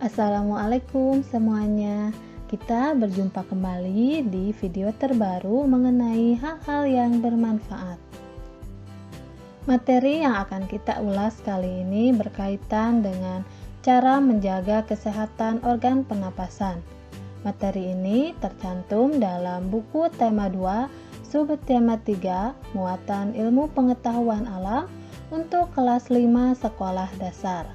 Assalamualaikum semuanya. Kita berjumpa kembali di video terbaru mengenai hal-hal yang bermanfaat. Materi yang akan kita ulas kali ini berkaitan dengan cara menjaga kesehatan organ pernapasan. Materi ini tercantum dalam buku tema 2, subtema 3, muatan ilmu pengetahuan alam untuk kelas 5 sekolah dasar.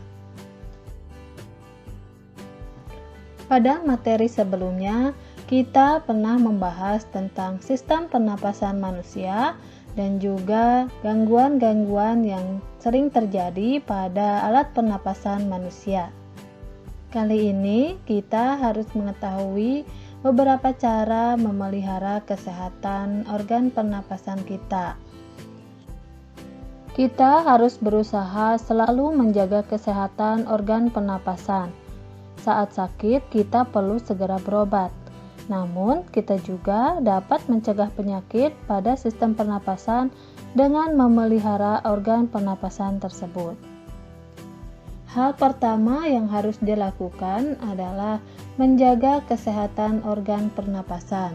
Pada materi sebelumnya, kita pernah membahas tentang sistem pernapasan manusia dan juga gangguan-gangguan yang sering terjadi pada alat pernapasan manusia. Kali ini kita harus mengetahui beberapa cara memelihara kesehatan organ pernapasan kita. Kita harus berusaha selalu menjaga kesehatan organ pernapasan. Saat sakit, kita perlu segera berobat. Namun, kita juga dapat mencegah penyakit pada sistem pernapasan dengan memelihara organ pernapasan tersebut. Hal pertama yang harus dilakukan adalah menjaga kesehatan organ pernapasan.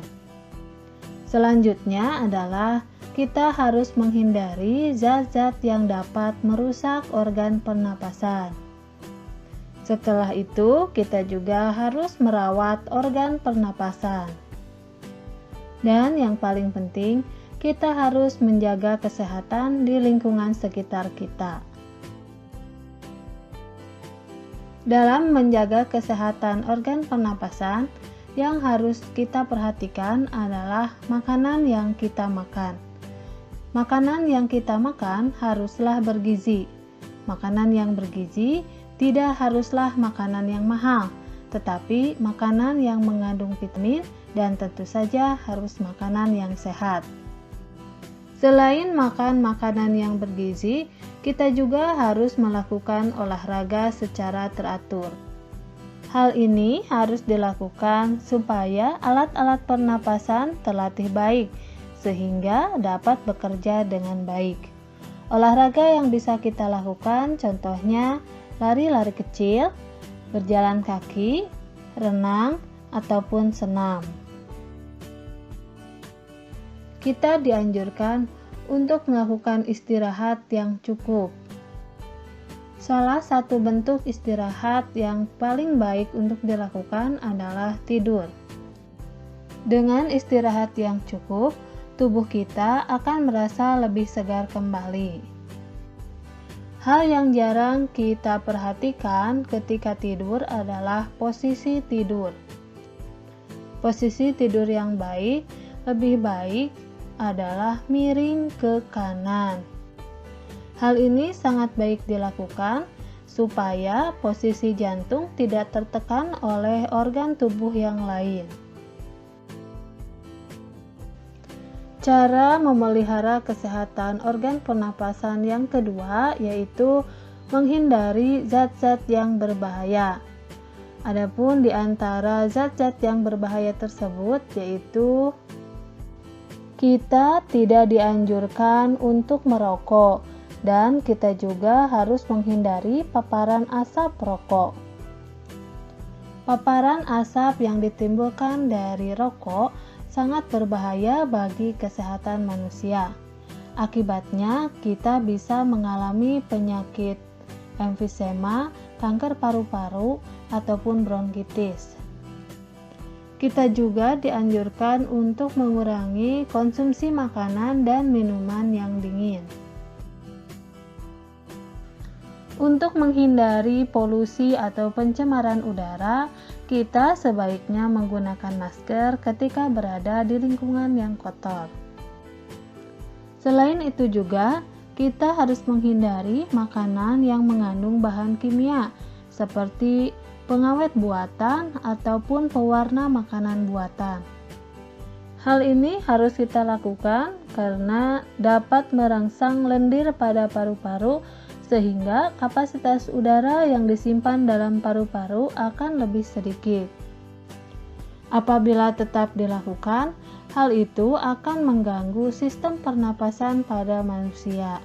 Selanjutnya adalah kita harus menghindari zat-zat yang dapat merusak organ pernapasan. Setelah itu, kita juga harus merawat organ pernapasan. Dan yang paling penting, kita harus menjaga kesehatan di lingkungan sekitar kita. Dalam menjaga kesehatan organ pernapasan, yang harus kita perhatikan adalah makanan yang kita makan. Makanan yang kita makan haruslah bergizi. Makanan yang bergizi tidak haruslah makanan yang mahal, tetapi makanan yang mengandung vitamin dan tentu saja harus makanan yang sehat. Selain makan makanan yang bergizi, kita juga harus melakukan olahraga secara teratur. Hal ini harus dilakukan supaya alat-alat pernapasan terlatih baik, sehingga dapat bekerja dengan baik. Olahraga yang bisa kita lakukan contohnya lari-lari kecil, berjalan kaki, renang, ataupun senam. Kita dianjurkan untuk melakukan istirahat yang cukup. Salah satu bentuk istirahat yang paling baik untuk dilakukan adalah tidur. Dengan istirahat yang cukup, tubuh kita akan merasa lebih segar kembali. Hal yang jarang kita perhatikan ketika tidur adalah posisi tidur. Posisi tidur yang baik, lebih baik adalah miring ke kanan. Hal ini sangat baik dilakukan supaya posisi jantung tidak tertekan oleh organ tubuh yang lain. Cara memelihara kesehatan organ pernapasan yang kedua yaitu menghindari zat-zat yang berbahaya. Adapun di antara zat-zat yang berbahaya tersebut yaitu kita tidak dianjurkan untuk merokok dan kita juga harus menghindari paparan asap rokok. Paparan asap yang ditimbulkan dari rokok sangat berbahaya bagi kesehatan manusia. Akibatnya, kita bisa mengalami penyakit emfisema, kanker paru-paru, ataupun bronkitis. Kita juga dianjurkan untuk mengurangi konsumsi makanan dan minuman yang dingin. Untuk menghindari polusi atau pencemaran udara, kita sebaiknya menggunakan masker ketika berada di lingkungan yang kotor. Selain itu juga, kita harus menghindari makanan yang mengandung bahan kimia seperti pengawet buatan ataupun pewarna makanan buatan. Hal ini harus kita lakukan karena dapat merangsang lendir pada paru-paru sehingga kapasitas udara yang disimpan dalam paru-paru akan lebih sedikit. Apabila tetap dilakukan, hal itu akan mengganggu sistem pernapasan pada manusia.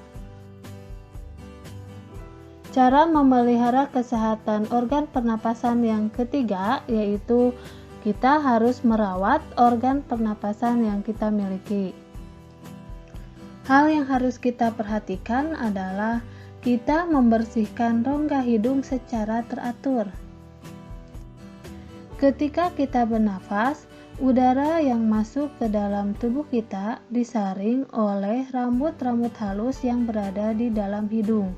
Cara memelihara kesehatan organ pernapasan yang ketiga yaitu kita harus merawat organ pernapasan yang kita miliki. Hal yang harus kita perhatikan adalah kita membersihkan rongga hidung secara teratur. Ketika kita bernafas, udara yang masuk ke dalam tubuh kita disaring oleh rambut-rambut halus yang berada di dalam hidung.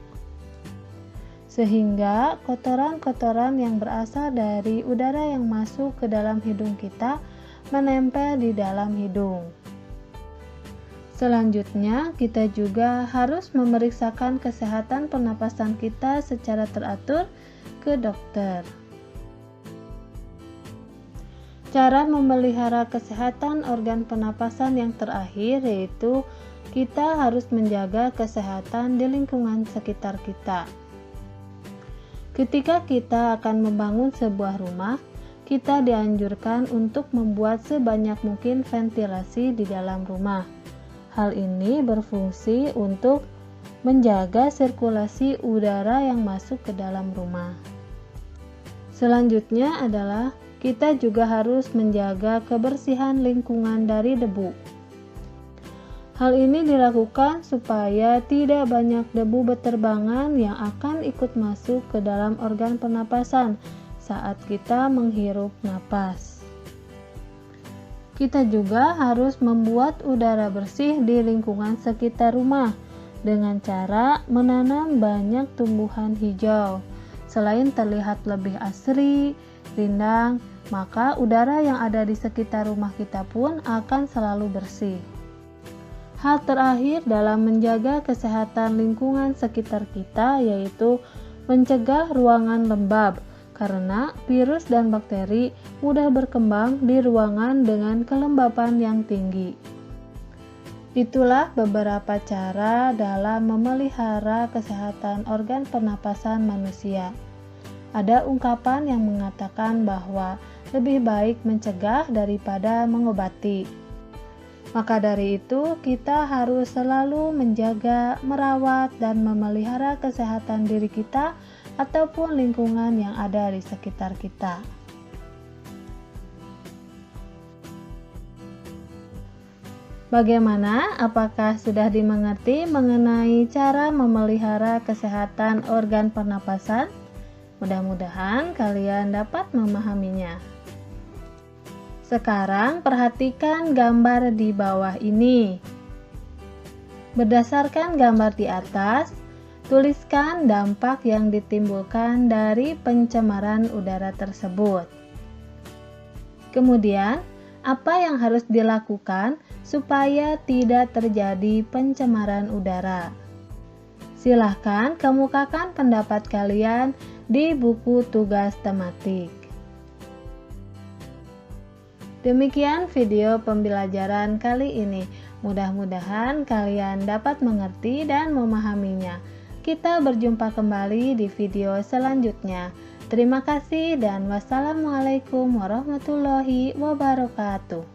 Sehingga kotoran-kotoran yang berasal dari udara yang masuk ke dalam hidung kita menempel di dalam hidung. Selanjutnya, kita juga harus memeriksakan kesehatan pernapasan kita secara teratur ke dokter. Cara memelihara kesehatan organ pernapasan yang terakhir yaitu kita harus menjaga kesehatan di lingkungan sekitar kita. Ketika kita akan membangun sebuah rumah, kita dianjurkan untuk membuat sebanyak mungkin ventilasi di dalam rumah. Hal ini berfungsi untuk menjaga sirkulasi udara yang masuk ke dalam rumah. Selanjutnya adalah kita juga harus menjaga kebersihan lingkungan dari debu. Hal ini dilakukan supaya tidak banyak debu beterbangan yang akan ikut masuk ke dalam organ pernapasan saat kita menghirup napas. Kita juga harus membuat udara bersih di lingkungan sekitar rumah dengan cara menanam banyak tumbuhan hijau. Selain terlihat lebih asri, rindang, maka udara yang ada di sekitar rumah kita pun akan selalu bersih. Hal terakhir dalam menjaga kesehatan lingkungan sekitar kita yaitu mencegah ruangan lembab, karena virus dan bakteri mudah berkembang di ruangan dengan kelembapan yang tinggi. Itulah beberapa cara dalam memelihara kesehatan organ pernapasan manusia. Ada ungkapan yang mengatakan bahwa lebih baik mencegah daripada mengobati. Maka dari itu, kita harus selalu menjaga, merawat, dan memelihara kesehatan diri kita ataupun lingkungan yang ada di sekitar kita. Bagaimana? Apakah sudah dimengerti mengenai cara memelihara kesehatan organ pernapasan? Mudah-mudahan kalian dapat memahaminya. Sekarang perhatikan gambar di bawah ini. Berdasarkan gambar di atas, tuliskan dampak yang ditimbulkan dari pencemaran udara tersebut. Kemudian, apa yang harus dilakukan supaya tidak terjadi pencemaran udara? Silahkan kemukakan pendapat kalian di buku tugas tematik. Demikian video pembelajaran kali ini. Mudah-mudahan kalian dapat mengerti dan memahaminya. Kita berjumpa kembali di video selanjutnya. Terima kasih dan wassalamualaikum warahmatullahi wabarakatuh.